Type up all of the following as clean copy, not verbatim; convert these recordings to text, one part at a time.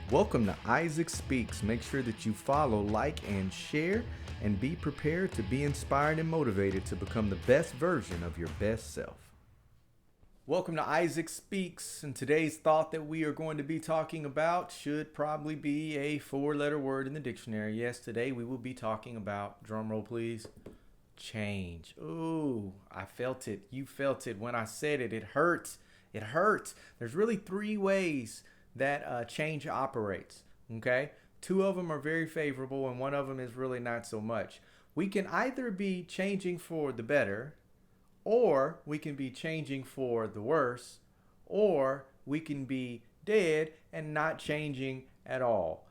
Welcome to Isaac Speaks. Make sure that you follow, like, and share, and be prepared to be inspired and motivated to become the best version of your best self. Welcome to Isaac Speaks, and today's thought that we are going to be talking about should probably be a four-letter word in the dictionary. Yes, today we will be talking about, drumroll please, change. Ooh, I felt it. You felt it when I said it. It hurts. It hurts. There's really three ways that change operates. Okay, two of them are very favorable, and one of them is really not so much. We can either be changing for the better, or we can be changing for the worse, or we can be dead and not changing at all.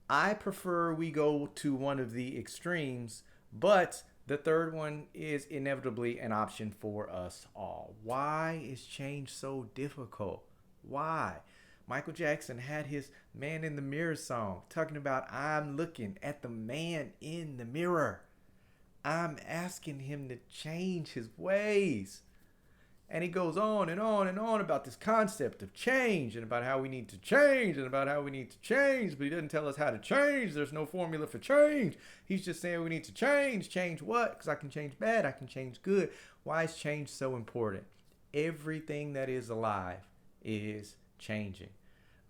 I prefer we go to one of the extremes, but the third one is inevitably an option for us all. Why is change so difficult? Why? Michael Jackson had his Man in the Mirror song talking about, I'm looking at the man in the mirror. I'm asking him to change his ways. And he goes on and on and on about this concept of change and about how we need to change and about how we need to change, but he doesn't tell us how to change. There's no formula for change. He's just saying we need to change. Change what? Because I can change bad, I can change good. Why is change so important? Everything that is alive is changing.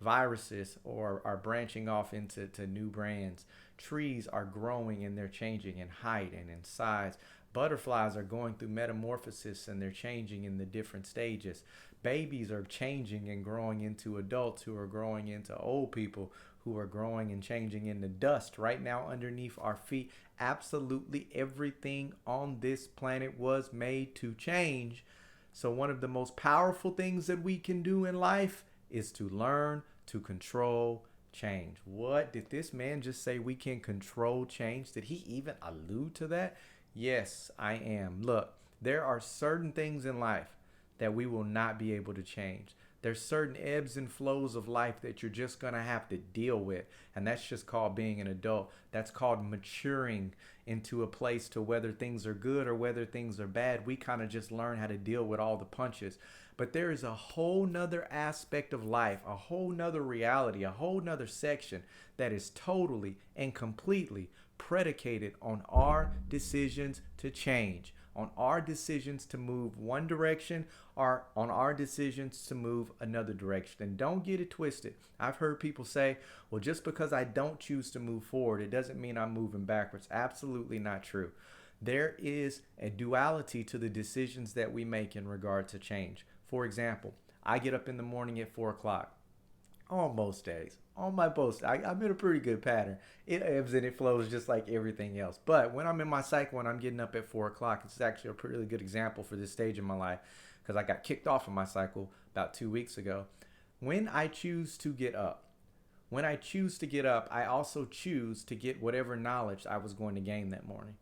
Viruses are branching off into new brands. Trees are growing and they're changing in height and in size. Butterflies are going through metamorphosis and they're changing in the different stages. Babies are changing and growing into adults who are growing into old people who are growing and changing into dust right now underneath our feet. Absolutely everything on this planet was made to change. So one of the most powerful things that we can do in life is to learn to control change. What did this man just say? We can control change. Did he even allude to that? Yes, I am. Look, there are certain things in life that we will not be able to change. There's certain ebbs and flows of life that you're just going to have to deal with. And that's just called being an adult. That's called maturing into a place to whether things are good or whether things are bad. We kind of just learn how to deal with all the punches. But there is a whole nother aspect of life, a whole nother reality, a whole nother section that is totally and completely predicated on our decisions to change, on our decisions to move one direction, or on our decisions to move another direction. And don't get it twisted. I've heard people say, well, just because I don't choose to move forward, it doesn't mean I'm moving backwards. Absolutely not true. There is a duality to the decisions that we make in regard to change. For example, I get up in the morning at 4 o'clock. On most days, on my post, I'm in a pretty good pattern. It ebbs and it flows just like everything else. But when I'm in my cycle and I'm getting up at 4 o'clock, it's actually a pretty good example for this stage in my life because I got kicked off of my cycle about 2 weeks ago. When I choose to get up, I also choose to get whatever knowledge I was going to gain that morning.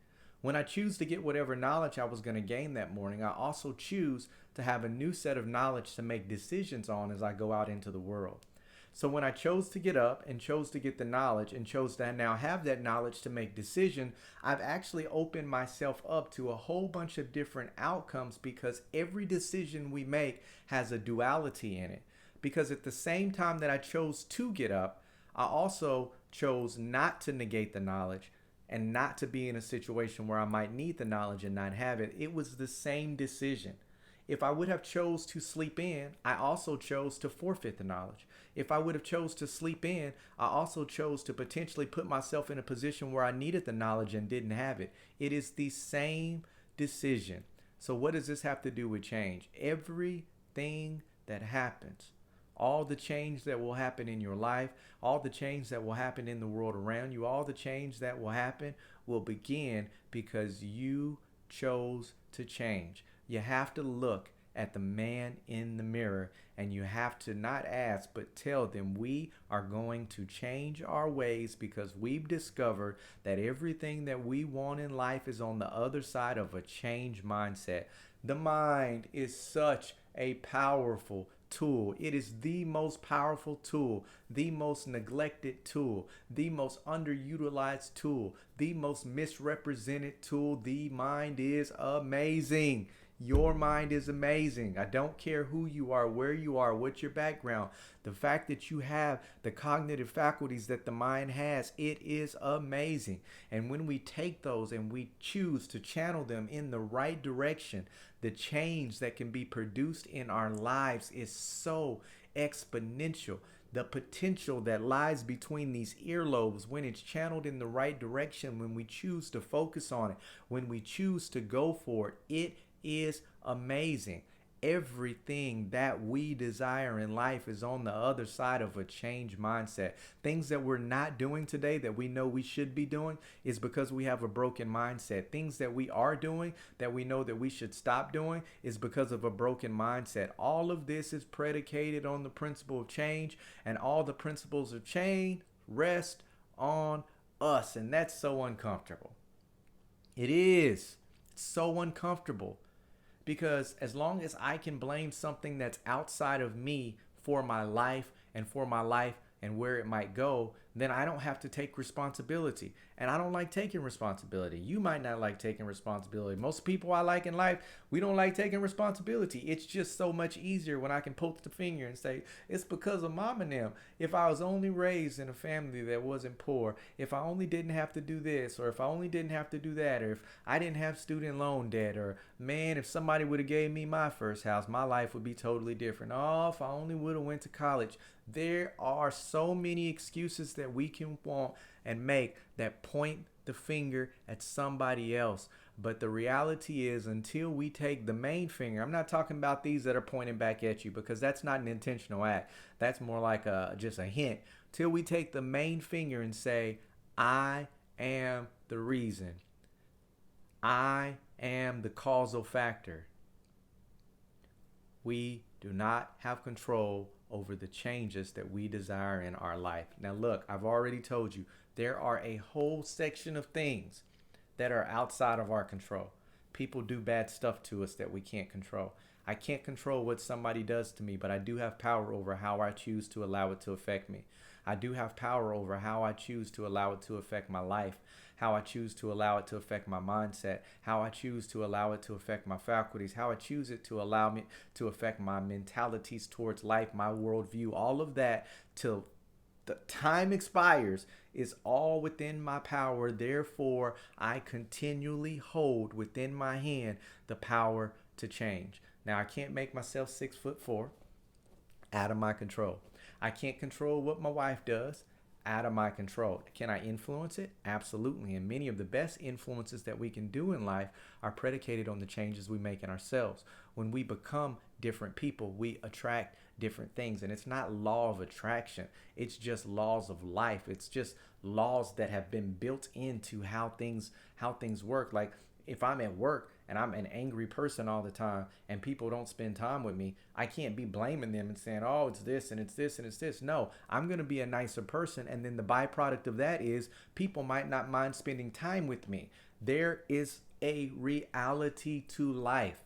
When I choose to get whatever knowledge I was going to gain that morning, I also choose to have a new set of knowledge to make decisions on as I go out into the world. So when I chose to get up and chose to get the knowledge and chose to now have that knowledge to make decision, I've actually opened myself up to a whole bunch of different outcomes because every decision we make has a duality in it. Because at the same time that I chose to get up, I also chose not to negate the knowledge and not to be in a situation where I might need the knowledge and not have it. It was the same decision. If I would have chose to sleep in, I also chose to forfeit the knowledge. If I would have chose to sleep in, I also chose to potentially put myself in a position where I needed the knowledge and didn't have it. It is the same decision. So what does this have to do with change? Everything that happens, all the change that will happen in your life, all the change that will happen in the world around you, all the change that will happen will begin because you chose to change. You have to look at the man in the mirror and you have to not ask but tell them we are going to change our ways because we've discovered that everything that we want in life is on the other side of a change mindset. The mind is such a powerful tool. It is the most powerful tool, the most neglected tool, the most underutilized tool, the most misrepresented tool. The mind is amazing. Your mind is amazing. I don't care who you are, where you are, what's your background. The fact that you have the cognitive faculties that the mind has, it is amazing. And when we take those and we choose to channel them in the right direction, the change that can be produced in our lives is so exponential. The potential that lies between these earlobes, when it's channeled in the right direction, when we choose to focus on it, when we choose to go for it, it is amazing. Everything that we desire in life is on the other side of a change mindset. Things that we're not doing today that we know we should be doing is because we have a broken mindset. Things that we are doing that we know that we should stop doing is because of a broken mindset. All of this is predicated on the principle of change, and all the principles of change rest on us, and that's so uncomfortable. It is. It's so uncomfortable. Because as long as I can blame something that's outside of me for my life and where it might go, then I don't have to take responsibility. And I don't like taking responsibility. You might not like taking responsibility. Most people I like in life, we don't like taking responsibility. It's just so much easier when I can poke the finger and say, it's because of mom and them. If I was only raised in a family that wasn't poor, if I only didn't have to do this, or if I only didn't have to do that, or if I didn't have student loan debt, or man, if somebody would have gave me my first house, my life would be totally different. Oh, if I only would have went to college. There are so many excuses that we can want and make that point the finger at somebody else. But the reality is, until we take the main finger, I'm not talking about these that are pointing back at you, because that's not an intentional act. That's more like just a hint. Till we take the main finger and say, I am the reason. I am the causal factor. We do not have control over the changes that we desire in our life. Now look, I've already told you, there are a whole section of things that are outside of our control. People do bad stuff to us that we can't control. I can't control what somebody does to me, but I do have power over how I choose to allow it to affect me. I do have power over how I choose to allow it to affect my life, how I choose to allow it to affect my mindset, how I choose to allow it to affect my faculties, how I choose it to allow me to affect my mentalities towards life, my worldview. All of that till the time expires is all within my power. Therefore, I continually hold within my hand the power to change. Now, I can't make myself 6'4", out of my control. I can't control what my wife does, out of my control. Can I influence it? Absolutely. And many of the best influences that we can do in life are predicated on the changes we make in ourselves. When we become different people, we attract different things. And it's not law of attraction. It's just laws of life. It's just laws that have been built into how things work. Like if I'm at work and I'm an angry person all the time and people don't spend time with me, I can't be blaming them and saying, oh, it's this and it's this and it's this. No, I'm going to be a nicer person. And then the byproduct of that is people might not mind spending time with me. There is a reality to life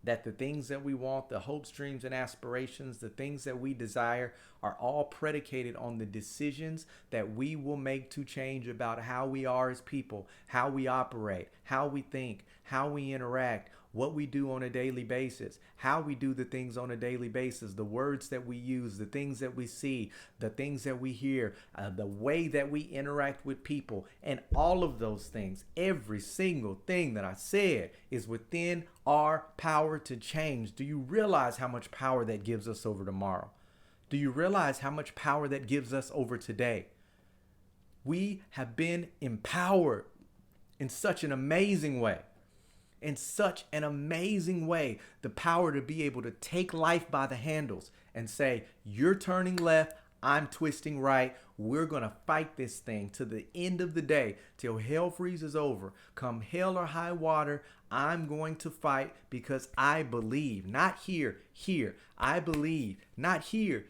that the things that we want, the hopes, dreams, and aspirations, the things that we desire are all predicated on the decisions that we will make to change about how we are as people, how we operate, how we think, how we interact, what we do on a daily basis, how we do the things on a daily basis, the words that we use, the things that we see, the things that we hear, the way that we interact with people, and all of those things, every single thing that I said is within our power to change. Do you realize how much power that gives us over tomorrow? Do you realize how much power that gives us over today? We have been empowered in such an amazing way. In such an amazing way, the power to be able to take life by the handles and say, you're turning left, I'm twisting right. We're going to fight this thing to the end of the day, till hell freezes over. Come hell or high water, I'm going to fight because I believe. Not here. I believe. Not here.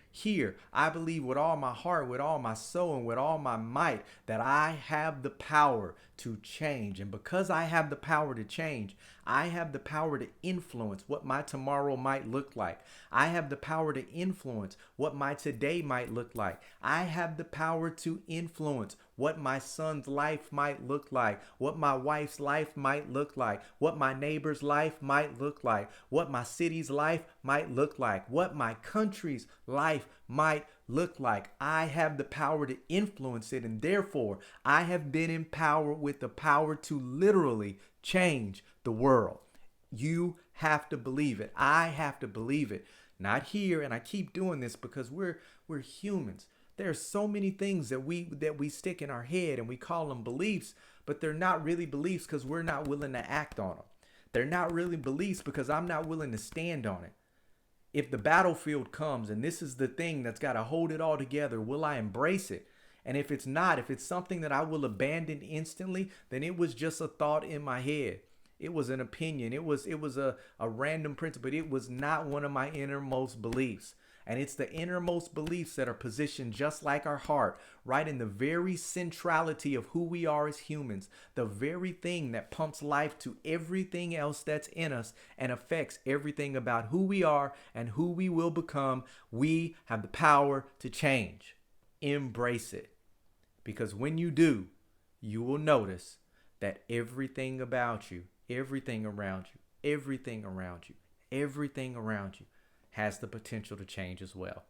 I believe with all my heart, with all my soul, and with all my might that I have the power to change. And because I have the power to change, I have the power to influence what my tomorrow might look like. I have the power to influence what my today might look like. I have the power to influence what my son's life might look like, what my wife's life might look like, what my neighbor's life might look like, what my city's life might look like, what my country's life might look like. I have the power to influence it, and therefore I have been empowered with the power to literally change the world. You have to believe it. I have to believe it. Not here, and I keep doing this because we're humans. There are so many things that we stick in our head and we call them beliefs, but they're not really beliefs because we're not willing to act on them. They're not really beliefs because I'm not willing to stand on it. If the battlefield comes and this is the thing that's got to hold it all together, will I embrace it? And if it's not, if it's something that I will abandon instantly, then it was just a thought in my head. It was an opinion. It was a random principle. But it was not one of my innermost beliefs. And it's the innermost beliefs that are positioned just like our heart, right in the very centrality of who we are as humans, the very thing that pumps life to everything else that's in us and affects everything about who we are and who we will become. We have the power to change. Embrace it. Because when you do, you will notice that everything about you, everything around you, everything around you, everything around you has the potential to change as well.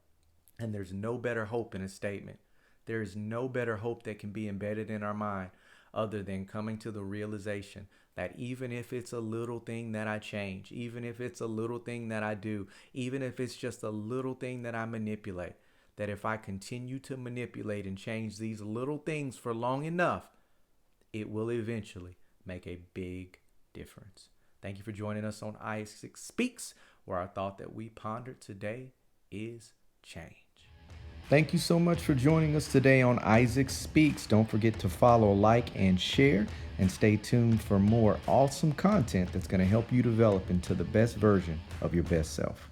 And there's no better hope in a statement. There is no better hope that can be embedded in our mind other than coming to the realization that even if it's a little thing that I change, even if it's a little thing that I do, even if it's just a little thing that I manipulate, that if I continue to manipulate and change these little things for long enough, it will eventually make a big difference. Thank you for joining us on Isaac Speaks, where our thought that we pondered today is change. Thank you so much for joining us today on Isaac Speaks. Don't forget to follow, like, and share, and stay tuned for more awesome content that's going to help you develop into the best version of your best self.